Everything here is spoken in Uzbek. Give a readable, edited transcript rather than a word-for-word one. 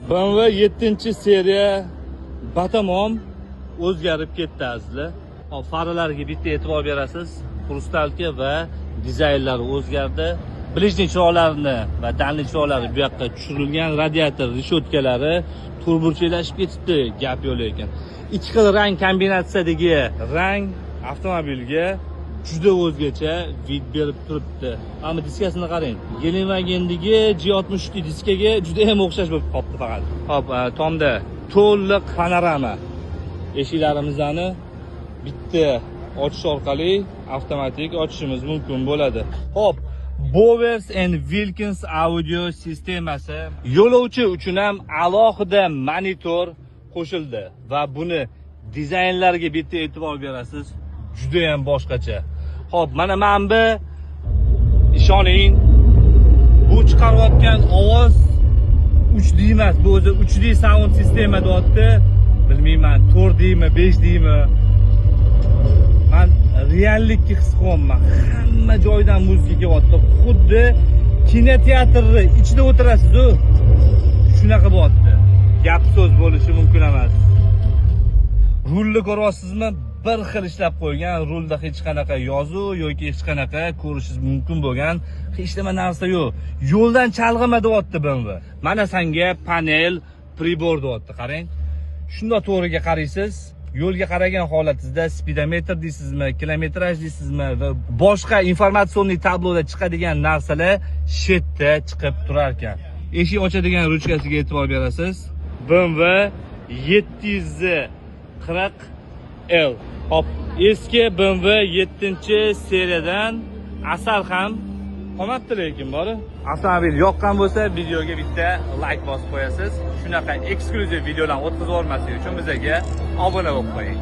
BMW 7-seriya batamom o'zgarib ketdi azizlar. Hop, faralarga bitta e'tibor berasiz. Xrustalka va dizaynlari o'zgardi. Blижний chiroqlarini va dalniy chiroqlari bu yoqqa tushirilgan, radiator reshotkalari turburchaylashib ketibdi, gap yo'q lekin. Ikki xil rang kombinatsiyasidagi rang avtomobilga juda o'zgacha vid berib turibdi. Ammo diskasini qarang. Volkswagen'dagi G63 diskaga juda ham o'xshash bo'lib qolibdi faqat. Hop, tomda to'liq panorama. Eshiklarimizni bitta ochish orqali avtomatik ochishimiz mumkin bo'ladi. Hop, Bowers and Wilkins audio sistemasi. Yo'lovchi uchun ham alohida monitor qo'shildi va buni dizaynlarga bitta e'tibor berasiz. Juda ham boshqacha. Hop, mana bu ishoning, bu chiqarayotgan ovoz 3D emas, bu o'zi 3D sound sistema deyapti. Bilmayman, 4D mi, 5D mi? Men reallikni his qilyapman. Hamma joydan muzika kelyapti. Xuddi kinoteatrni ichida o'tirasiz-ku. Shunaqa bo'lyapti. Gap so'z bo'lishi mumkin emas. Rulni ko'ryapsizmi? Bir xil ishlab qo'ygan, rulda hech qanaqa yozuv yoki hech qanaqa ko'rishingiz mumkin bo'lgan hech nima narsa yo'q. Yo'ldan chalg'ima deyapti BMW. Mana senga panel pribor deyapti, qarang. Shunda to'g'riga qaraysiz, yo'lga qaragan holatingizda speedometr deysizmi, kilometraj deysizmi va boshqa informatsion tabloda chiqadigan narsalar shetda chiqib turar ekan. Eshik ochadigan ruchkasiga e'tibor berasiz. BMW 740L. Hop, eski BMW 7-seriyadan asar ham qolmabdi lekin bor. Avtomobil yoqqan bo'lsa, videoga bitta like bosib qo'yasiz. Shunaqa eksklyuziv videolarni o'tkazib olmaslik uchun bizga obuna bo'lib qo'ying.